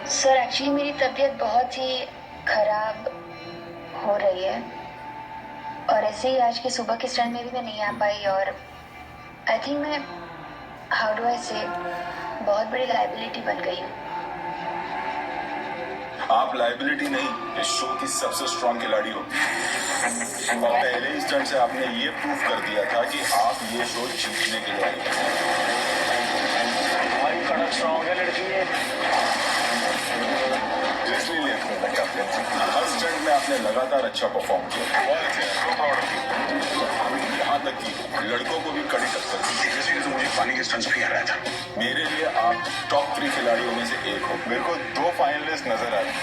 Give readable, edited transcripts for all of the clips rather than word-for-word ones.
Sir actually मेरी तबीयत बहुत ही खराब हो रही है और ऐसे ही आज की सुबह के स्टैंड में भी मैं नहीं आ पाई और आई थिंक मैं हाउ डू आई से बहुत बड़ी लाइबिलिटी बन गई हूँ। आप लाइबिलिटी नहीं, इस शो की सबसे स्ट्रॉन्ग खिलाड़ी हो और पहले ही स्टंट से आपने ये प्रूव कर दिया था कि आप ये शो जीतने के लिए आई भाई कड़क स्ट्रॉन्ग है लड़की है। इसलिए कैप्टन हर स्टंट में आपने लगातार अच्छा परफॉर्म किया। यहाँ तक कि लड़कों को भी कड़ी टक्कर दी। इसलिए तो मुझे पानी के स्टंट्स भी हराया था। मेरे लिए आप टॉप 3 खिलाड़ियों में से एक हो। मेरे को 2 फाइनलिस्ट नजर आ रहे हैं।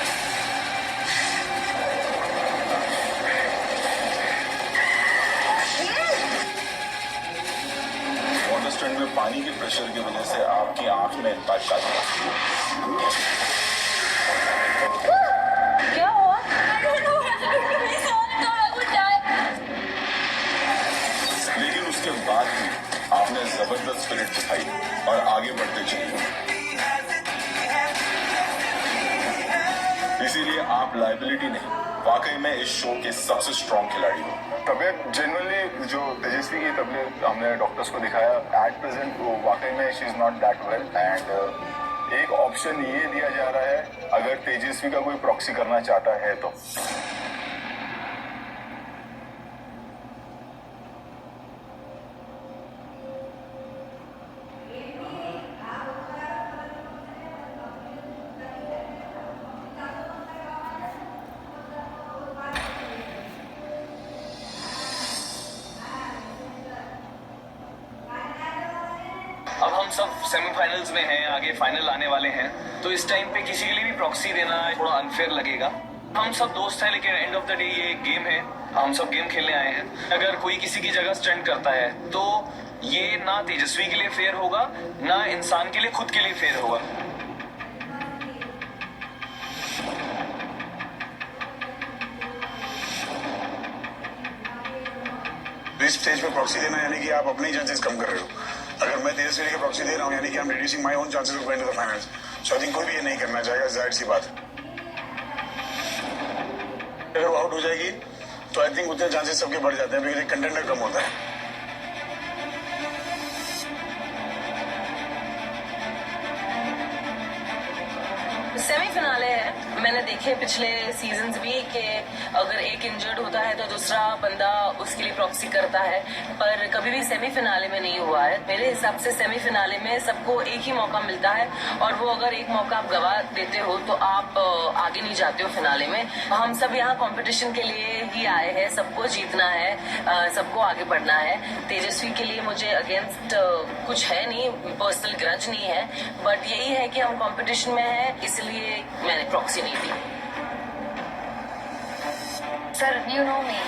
वाटर स्टंट में पानी के प्रेशर की वजह से आपकी आंख में इम्पैक्ट आ गया। क्या हुआ? लेकिन उसके बाद भी आपने जबरदस्त स्पिरिट दिखाई और आगे बढ़ते चले। इसीलिए आप लाइबिलिटी नहीं, वाकई में इस शो के सबसे स्ट्रॉन्ग खिलाड़ी हो। तबियत जनरली जो तेजस्वी की तबियत हमने डॉक्टर्स को दिखाया एट प्रेजेंट वो वाकई में she is not that well and एक ऑप्शन ये दिया जा रहा है अगर तेजस्वी का कोई प्रॉक्सी करना चाहता है तो। अब हम सब सेमीफाइनल्स में हैं, आगे फाइनल आने वाले हैं, तो इस टाइम पे किसी के लिए भी प्रॉक्सी देना थोड़ा अनफेयर लगेगा। हम सब दोस्त हैं, लेकिन एंड ऑफ द डे ये गेम है, हम सब गेम खेलने आए हैं। अगर कोई किसी की जगह स्टंट करता है तो ये ना तेजस्वी के लिए फेयर होगा, ना इंसान के लिए, खुद के लिए फेयर होगा। इस स्टेज पे प्रॉक्सी देना यानी कि आप अपने ही चांसेस कम कर रहे हो। अगर मैं तेजस्वी के प्रॉक्सी दे रहा हूँ यानी कि I am reducing my own chances of going to the finals. So I think कोई भी ये नहीं करना चाहेगा, जाहिर सी बात। अगर वो आउट हो जाएगी तो आई थिंक उतने चांसेस सबके बढ़ जाते हैं बिकॉज कंटेंडर कम होता है। सेमीफिनाले है। मैंने देखे पिछले सीजन्स भी कि अगर एक इंजर्ड होता है तो दूसरा बंदा उसके लिए प्रॉक्सी करता है, पर कभी भी सेमीफिनाले में नहीं हुआ है। मेरे हिसाब से सेमीफिनाले में सबको एक ही मौका मिलता है और वो अगर एक मौका आप गवा देते हो तो आप आगे नहीं जाते हो फिनाले में। हम सब यहाँ कंपटीशन के लिए ही आए हैं, सबको जीतना है, सबको आगे बढ़ना है। तेजस्वी के लिए मुझे अगेंस्ट कुछ है नहीं, पर्सनल ग्रज नहीं है, बट यही है कि हम कंपटीशन में हैं, इसलिए मैंने प्रॉक्सी नहीं दी। सर यू नो मी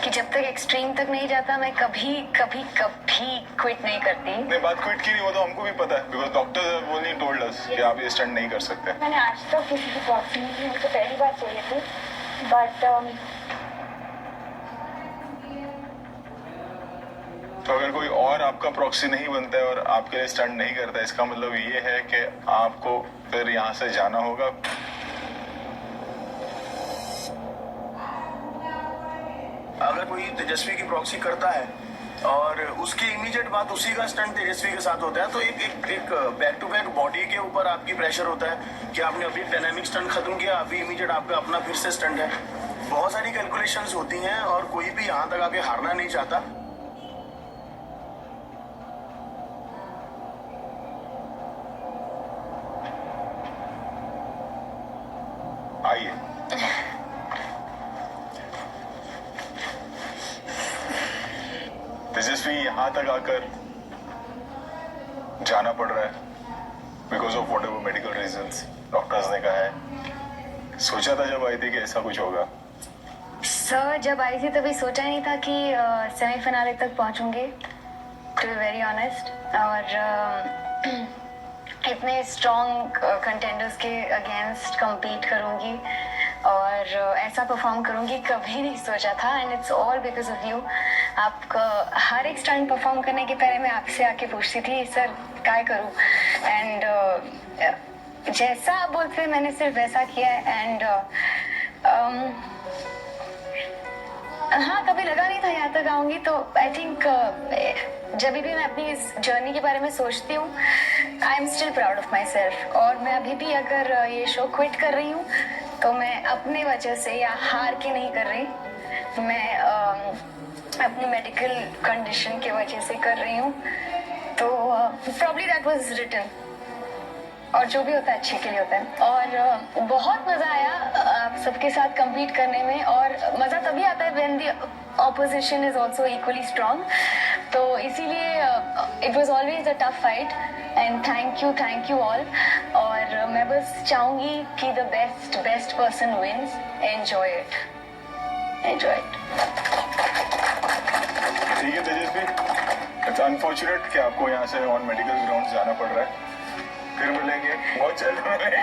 कि जब तक एक्सट्रीम तक नहीं जाता मैं कभी कभी कभी क्विट नहीं करती। नहीं, बात क्विट की नहीं, वो तो हमको भी पता है बिकॉज डॉक्टर वो नहीं टोल्ड अस कि आप ये स्टंट नहीं कर सकते। मैंने आज तक किसी की प्रॉक्सी नहीं की, मुझसे पहली बार चाहिए थी, बट तो अगर कोई और आपका प्रॉक्सी नहीं बनता है और आपके लिए स्टंट नहीं करता है, इसका मतलब ये है कि आपको फिर यहाँ से जाना होगा। अगर कोई तेजस्वी की प्रॉक्सी करता है और उसकी इमीडिएट बात उसी का स्टंट तेजस्वी के साथ होता है तो एक बैक टू बैक बॉडी के ऊपर आपकी प्रेशर होता है कि आपने अभी डायनामिक स्टंट खत्म किया, अभी इमीडिएट आपका अपना फिर से स्टंट है। बहुत सारी कैलकुलेशंस होती हैं और कोई भी यहाँ तक आके हारना नहीं चाहता। आइए, तेजस्वी यहाँ तक आकर जाना पड़ रहा है because of what ever medical reasons doctors ने कहा है। सोचा था जब आई थी कि ऐसा कुछ होगा? सर जब आई थी तभी सोचा नहीं था कि सेमीफिनाले तक पहुंचूंगी, टू बी वेरी ऑनेस्ट। और इतने स्ट्रॉन्ग कंटेंडर्स के अगेंस्ट compete करूंगी और ऐसा परफॉर्म करूंगी कभी नहीं सोचा था, and it's all because of you. आपका हर एक स्टंट परफॉर्म करने के पहले मैं आपसे आके पूछती थी सर क्या करूं, एंड जैसा आप बोलते हैं मैंने सिर्फ वैसा किया है एंड हाँ कभी लगा नहीं था यहाँ तक आऊंगी तो आई थिंक जब भी मैं अपनी इस जर्नी के बारे में सोचती हूँ I am still proud of my self और मैं अभी भी अगर ये शो क्विट कर रही हूँ तो मैं अपनी वजह से या हार के नहीं कर रही मैं अपनी मेडिकल कंडीशन की वजह से कर रही हूँ तो प्रॉब्ली दैट वाज रिटन और जो भी होता है अच्छे के लिए होता है और बहुत मजा आया आप सबके साथ compete करने में और मजा तभी आता है when the opposition is also equally strong तो इसीलिए it was always a tough fight and thank you all और मैं बस चाहूंगी कि the best person wins enjoy it ठीक है तेजस्वी, इट्स अनफॉर्चुनेट कि आपको यहाँ से ऑन मेडिकल ग्राउंड जाना पड़ रहा है। फिर मिलेंगे, बहुत जल्द मिलेंगे।